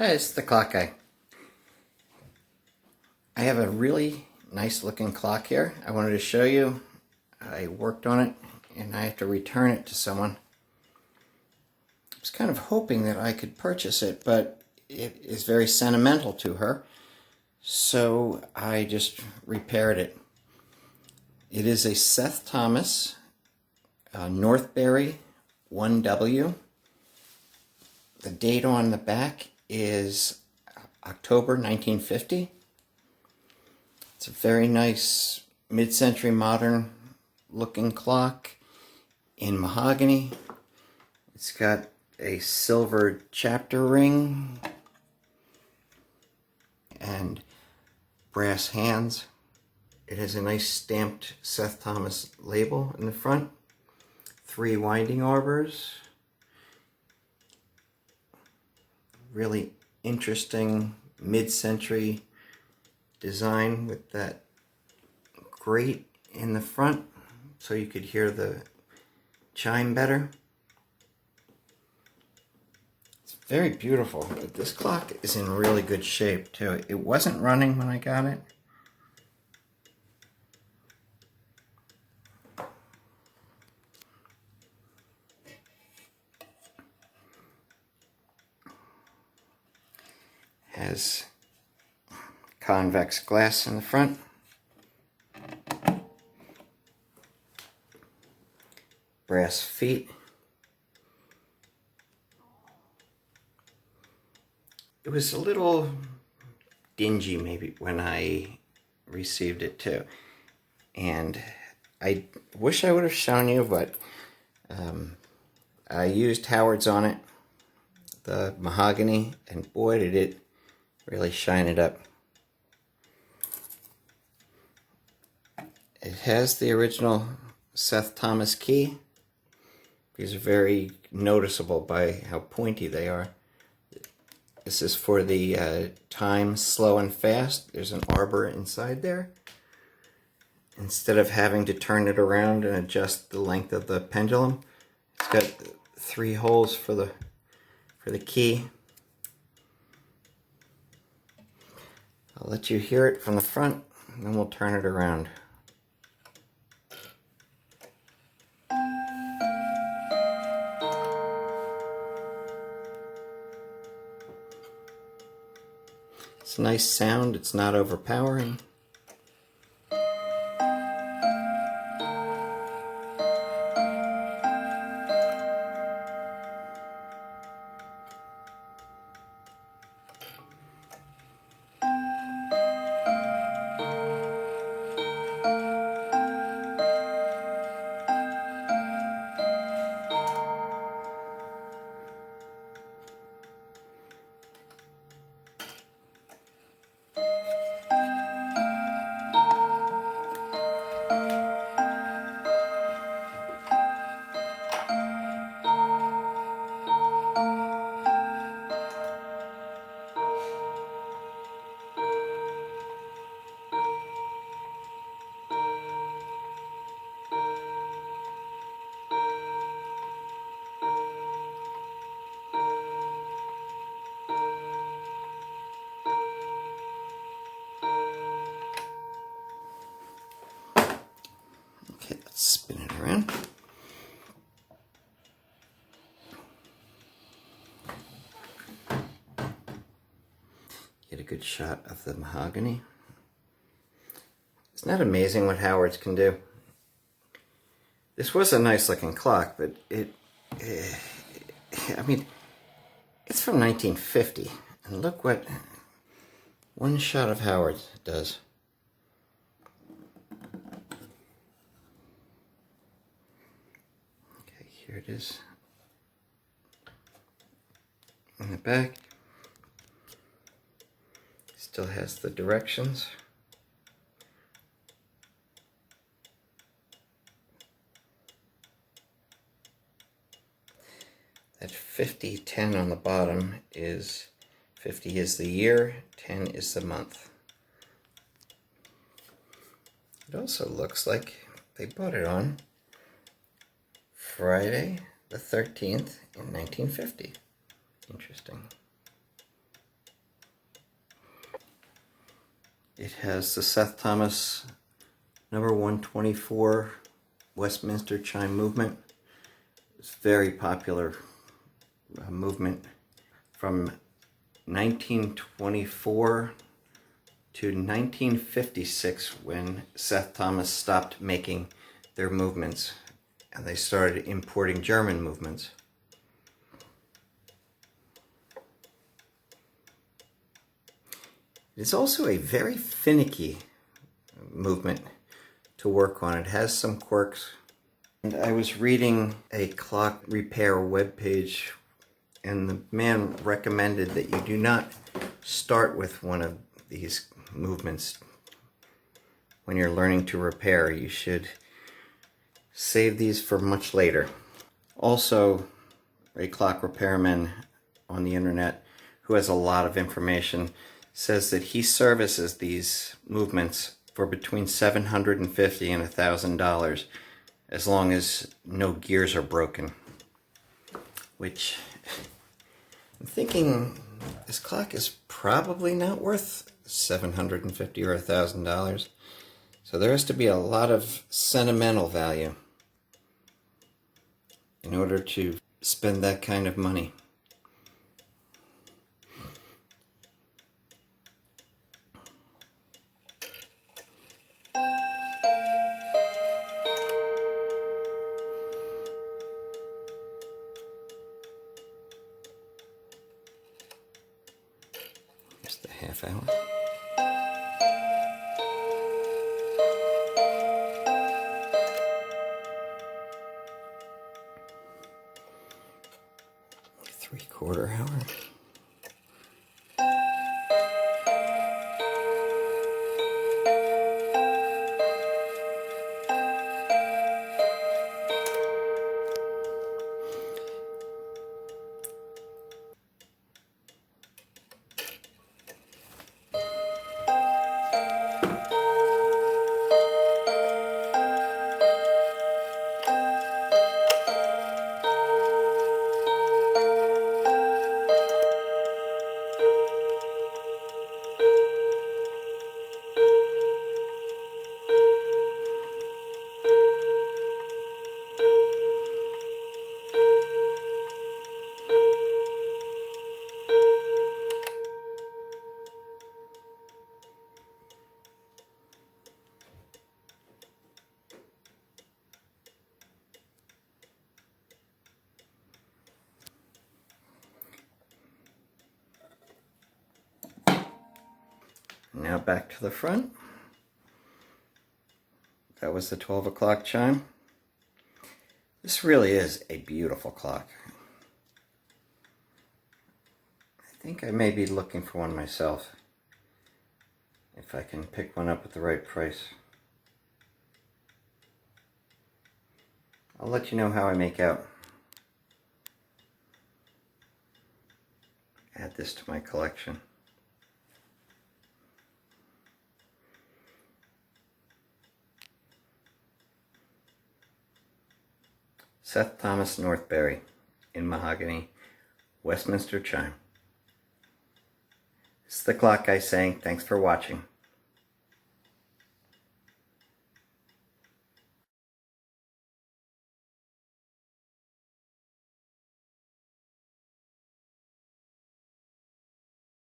Hi, it's the clock guy. I have a really nice looking clock here. I wanted to show you. I worked on it and I have to return it to someone. I was kind of hoping that I could purchase it, but it is very sentimental to her. So I just repaired it. It is a Seth Thomas Northbury 1W. The date on the back is October 1950. It's a very nice mid-century modern looking clock in mahogany. It's got a silver chapter ring and brass hands. It has a nice stamped Seth Thomas label in the front. 3 winding arbors. Really interesting mid-century design with that grate in the front so you could hear the chime better. It's very beautiful. This clock is in really good shape too. It wasn't running when I got it. Has convex glass in the front. Brass feet. It was a little dingy maybe when I received it too. And I wish I would have shown you, but I used Howard's on it, the mahogany, and boy did it really shine it up. It has the original Seth Thomas key. These are very noticeable by how pointy they are. This is for the time, slow and fast. There's an arbor inside there. Instead of having to turn it around and adjust the length of the pendulum, it's got 3 holes for the key. I'll let you hear it from the front, and then we'll turn it around. It's a nice sound, it's not overpowering. Okay, let's spin it around. Get a good shot of the mahogany. Isn't that amazing what Howard's can do? This was a nice looking clock, but I mean, it's from 1950, and look what one shot of Howard's does. Okay, here it is in the back. Still has the directions. That 50-10 on the bottom is 50 is the year, 10 is the month. It also looks like they bought it on Friday the 13th in 1950. Interesting. It has the Seth Thomas number 124 Westminster Chime movement. It's a very popular movement from 1924 to 1956, when Seth Thomas stopped making their movements and they started importing German movements. It's also a very finicky movement to work on. It has some quirks. And I was reading a clock repair webpage, and the man recommended that you do not start with one of these movements when you're learning to repair. You should save these for much later. Also, a clock repairman on the internet who has a lot of information says that he services these movements for between $750 and $1,000 as long as no gears are broken. Which, I'm thinking this clock is probably not worth $750 or $1,000. So there has to be a lot of sentimental value in order to spend that kind of money. Here's the half hour. Three-quarter hour. Now back to the front. That was the 12 o'clock chime. This really is a beautiful clock. I think I may be looking for one myself, if I can pick one up at the right price. I'll let you know how I make out. Add this to my collection. Seth Thomas Northbury in mahogany, Westminster Chime. It's the clock guy saying thanks for watching.